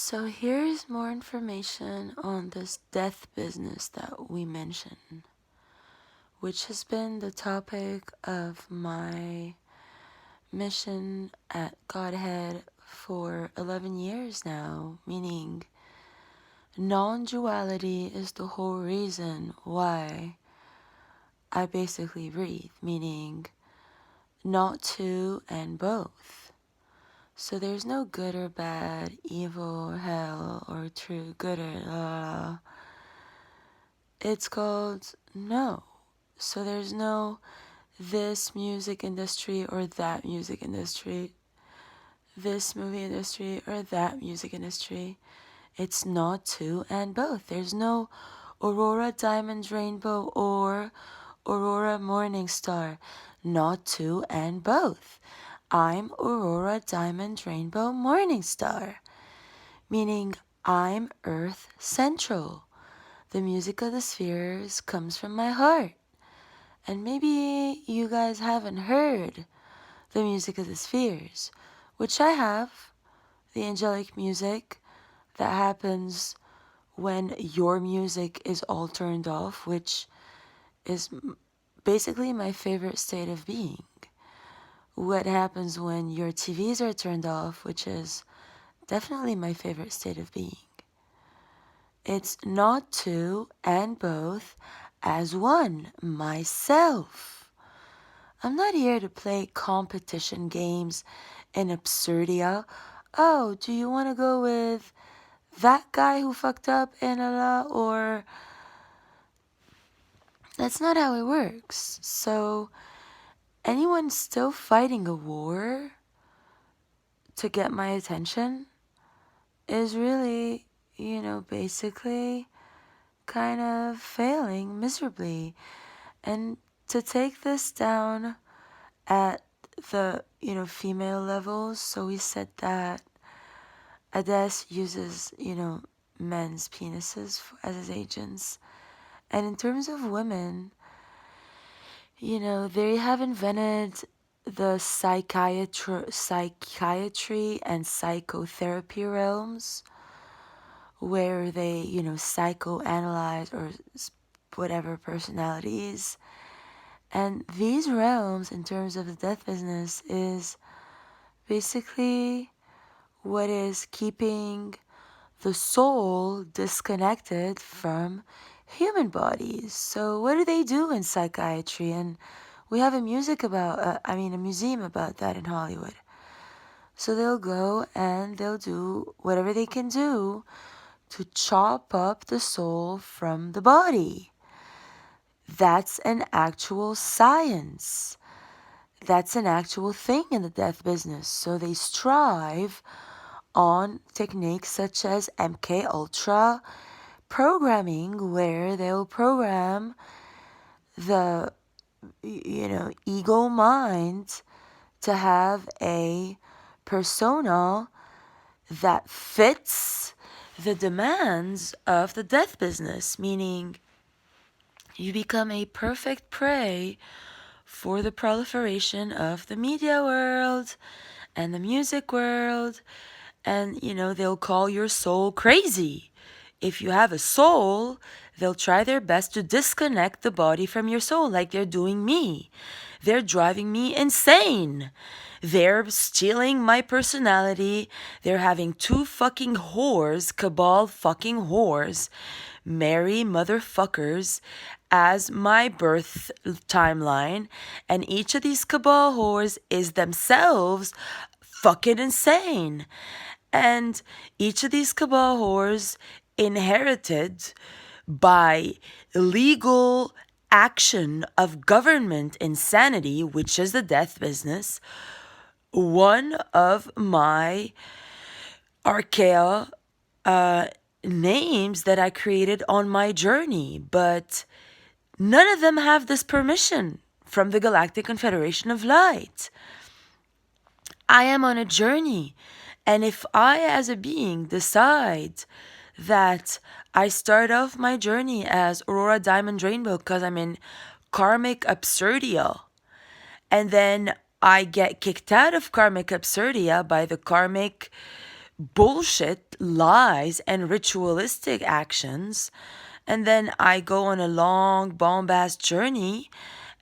So here's more information on this death business that we mentioned, which has been the topic of my mission at Godhead for 11 years now, meaning non-duality is the whole reason why I basically breathe, meaning not two and both. So there's no good or bad, evil or hell, or true, good or It's called no. So there's no this music industry or that music industry, this movie industry or that music industry. It's not two and both. There's no Aurora Diamond Rainbow or Aurora Morning Star. Not two and both. I'm Aurora Diamond Rainbow Morning Star, meaning I'm Earth Central. The music of the spheres comes from my heart. And maybe you guys haven't heard the music of the spheres, which I have, the angelic music that happens when your music is all turned off, which is basically my favorite state of being. What happens when your TVs are turned off, which is definitely my favorite state of being. It's not two and both as one, myself. I'm not here to play competition games in absurdia. Oh, do you want to go with that guy who fucked up in Allah? Or that's not how it works. So anyone still fighting a war to get my attention is really, basically kind of failing miserably. And to take this down at the, female levels, so we said that Hades uses, men's penises as his agents. And in terms of women, they have invented the psychiatry and psychotherapy realms where they, psychoanalyze or whatever personalities. And these realms, in terms of the death business, is basically what is keeping the soul disconnected from human bodies. So what do they do in psychiatry? And we have a museum about that in Hollywood. So they'll go and they'll do whatever they can do to chop up the soul from the body. That's an actual science. That's an actual thing in the death business. So they strive on techniques such as MK Ultra programming, where they'll program the ego mind to have a persona that fits the demands of the death business, meaning you become a perfect prey for the proliferation of the media world and the music world. And, they'll call your soul crazy. If you have a soul, they'll try their best to disconnect the body from your soul, like they're doing me. They're driving me insane. They're stealing my personality. They're having two fucking whores, cabal fucking whores, marry motherfuckers as my birth timeline. And each of these cabal whores is themselves fucking insane. And each of these cabal whores inherited by legal action of government insanity, which is the death business, one of my archaea names that I created on my journey. But none of them have this permission from the Galactic Confederation of Light. I am on a journey. And if I, as a being, decide that I start off my journey as Aurora Diamond Rainbow because I'm in karmic absurdia, and then I get kicked out of karmic absurdia by the karmic bullshit, lies, and ritualistic actions. And then I go on a long bombast journey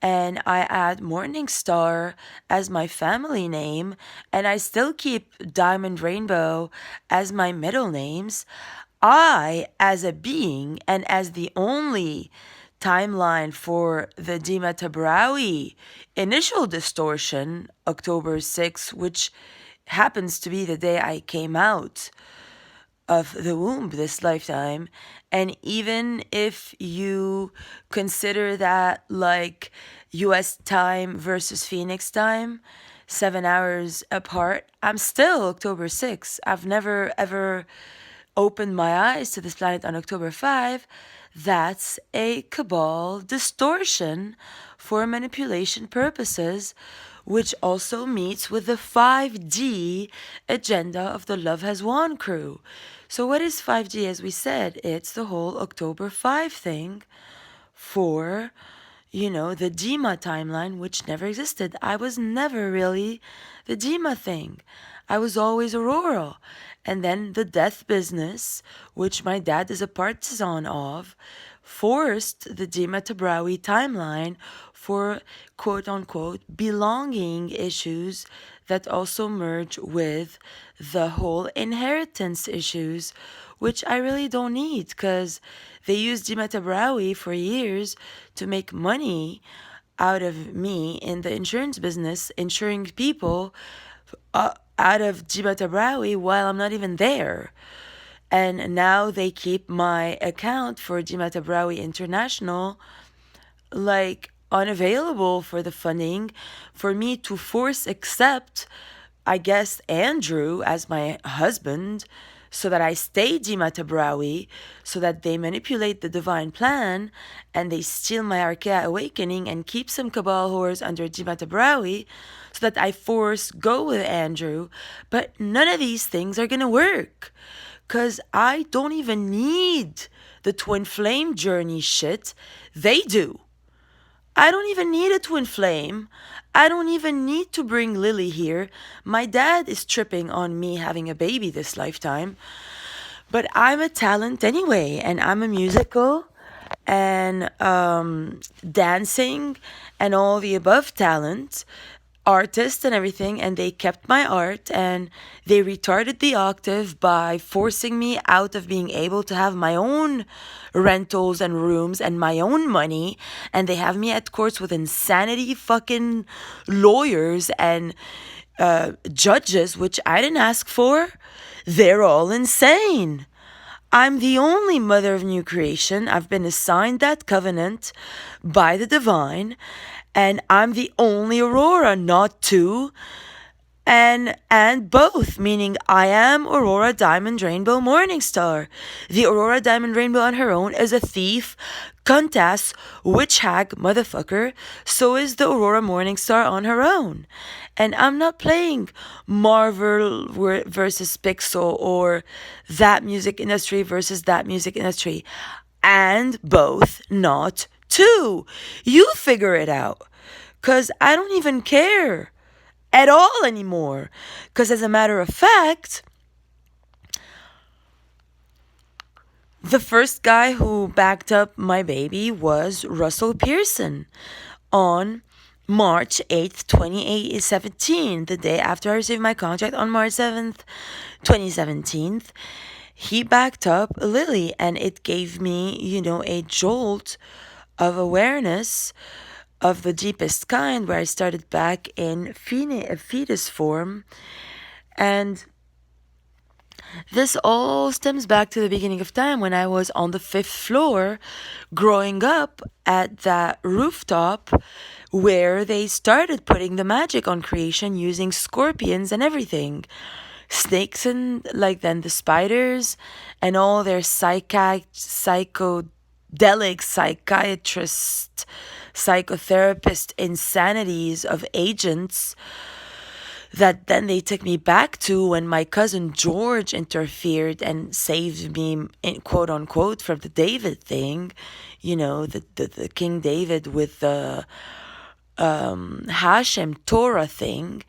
and I add Morningstar as my family name, and I still keep Diamond Rainbow as my middle names. I, as a being and as the only timeline for the Dima Tabrawi initial distortion, October 6th, which happens to be the day I came out of the womb this lifetime. And even if you consider that like US time versus Phoenix time, 7 hours apart, I'm still October 6th. I've never ever opened my eyes to this planet on October 5. That's a cabal distortion for manipulation purposes, which also meets with the 5D agenda of the Love Has Won crew. So, what is 5D? As we said, it's the whole October 5 thing for, the Dima timeline, which never existed. I was never really the Dima thing. I was always Aurora. And then the death business, which my dad is a partisan of, forced the Dima Tabrawi timeline for quote unquote belonging issues that also merge with the whole inheritance issues, which I really don't need because they used Dima Tabrawi for years to make money out of me in the insurance business, insuring people out of Dima Tabrawi while I'm not even there. And now they keep my account for Dima Tabrawi International like unavailable for the funding for me to force accept, I guess, Andrew as my husband so that I stay Dima Tabrawi, so that they manipulate the divine plan and they steal my Arkea awakening and keep some cabal whores under Dima Tabrawi so that I force go with Andrew. But none of these things are gonna work because I don't even need the twin flame journey shit. They do. I don't even need a twin flame. I don't even need to bring Lily here. My dad is tripping on me having a baby this lifetime. But I'm a talent anyway, and I'm a musical and dancing and all the above talent artist and everything, and they kept my art and they retarded the octave by forcing me out of being able to have my own rentals and rooms and my own money, and they have me at courts with insanity fucking lawyers and judges, which I didn't ask for. They're all insane. I'm the only mother of new creation. I've been assigned that covenant by the divine, and I'm the only Aurora, not two, and both, meaning I am Aurora Diamond Rainbow Morningstar. The Aurora Diamond Rainbow on her own is a thief, cuntass, witch hag motherfucker. So is the Aurora Morningstar on her own. And I'm not playing Marvel versus Pixel or that music industry versus that music industry. And both, not two. You figure it out. Because I don't even care at all anymore. Because as a matter of fact, the first guy who backed up my baby was Russell Pearson on March 8th, 2017, the day after I received my contract on March 7th, 2017. He backed up Lily, and it gave me, a jolt of awareness of the deepest kind, where I started back in fetus form. And this all stems back to the beginning of time when I was on the 5th floor growing up at that rooftop where they started putting the magic on creation using scorpions and everything. Snakes and then the spiders and all their psychedelic psychiatrist, psychotherapist insanities of agents that then they took me back to when my cousin George interfered and saved me, quote unquote, from the David thing, the King David with the Hashem Torah thing.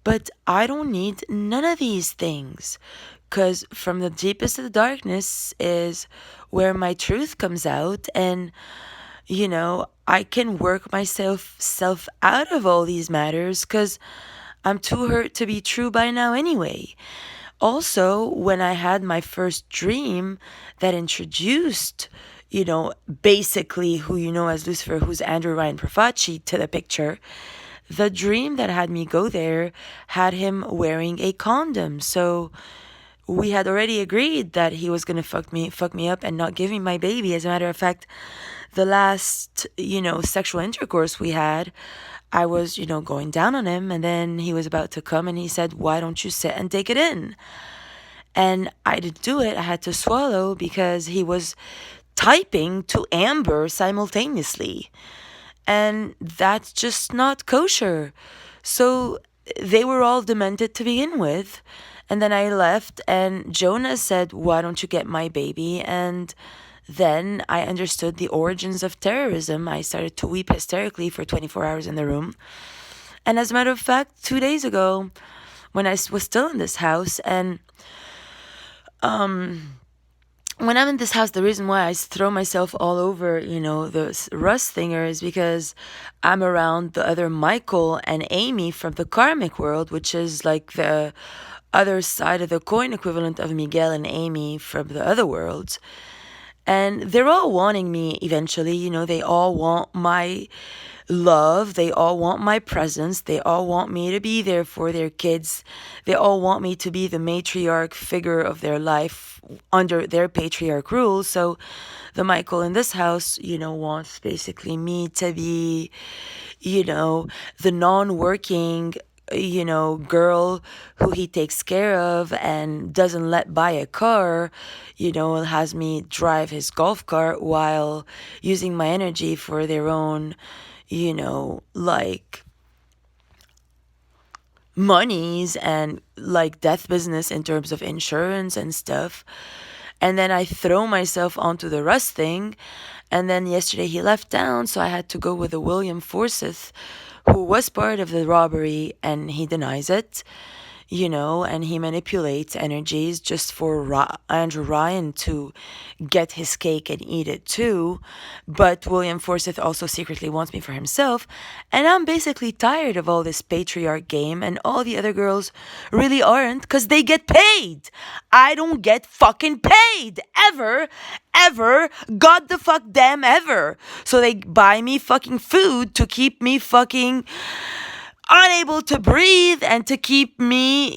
But I don't need none of these things Because from the deepest of the darkness is where my truth comes out. And, I can work myself self out of all these matters because I'm too hurt to be true by now anyway. Also, when I had my first dream that introduced, basically who you know as Lucifer, who's Andrew Ryan Profaci, to the picture, the dream that had me go there had him wearing a condom. So we had already agreed that he was gonna fuck me up and not give me my baby. As a matter of fact, the last, sexual intercourse we had, I was, going down on him, and then he was about to come and he said, "Why don't you sit and take it in?" And I didn't do it. I had to swallow because he was typing to Amber simultaneously. And that's just not kosher. So they were all demented to begin with. And then I left, and Jonah said, "Why don't you get my baby?" And then I understood the origins of terrorism. I started to weep hysterically for 24 hours in the room. And as a matter of fact, 2 days ago, when I was still in this house, and when I'm in this house, the reason why I throw myself all over, the Russ thinger is because I'm around the other Michael and Amy from the karmic world, which is like the other side of the coin equivalent of Miguel and Amy from the other worlds. And they're all wanting me eventually, they all want my love. They all want my presence. They all want me to be there for their kids. They all want me to be the matriarch figure of their life under their patriarch rules. So the Michael in this house, wants basically me to be, the non-working girl who he takes care of and doesn't let buy a car, has me drive his golf cart while using my energy for their own, like monies and like death business in terms of insurance and stuff. And then I throw myself onto the Russ thing. And then yesterday he left town, so I had to go with a William Forsyth, who was part of the robbery, and he denies it, and he manipulates energies just for Andrew Ryan to get his cake and eat it too. But William Forsyth also secretly wants me for himself. And I'm basically tired of all this patriarch game, and all the other girls really aren't because they get paid. I don't get fucking paid ever. Ever. God the fuck damn ever. So they buy me fucking food to keep me fucking unable to breathe and to keep me,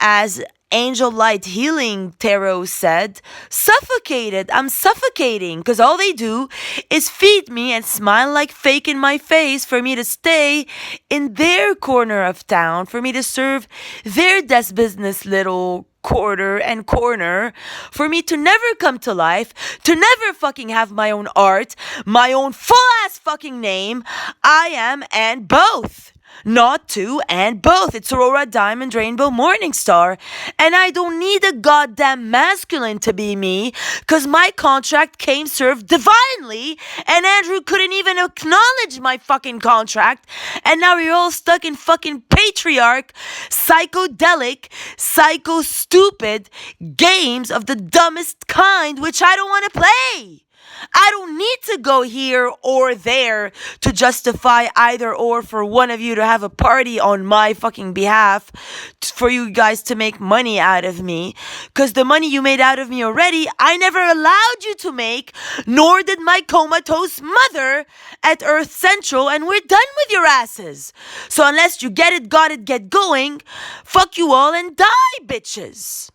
as Angel Light Healing Tarot said, suffocated. I'm suffocating because all they do is feed me and smile like fake in my face for me to stay in their corner of town, for me to serve their desk business little quarter and corner, for me to never come to life, to never fucking have my own art, my own full ass fucking name. I am and both. Not two and both. It's Aurora Diamond Rainbow Morningstar. And I don't need a goddamn masculine to be me, because my contract came served divinely, and Andrew couldn't even acknowledge my fucking contract. And now you're all stuck in fucking patriarch, psychedelic, psycho stupid games of the dumbest kind, which I don't want to play. I don't need to go here or there to justify either or for one of you to have a party on my fucking behalf for you guys to make money out of me. Because the money you made out of me already, I never allowed you to make, nor did my comatose mother at Earth Central, and we're done with your asses. So unless you get it, got it, get going, fuck you all and die, bitches.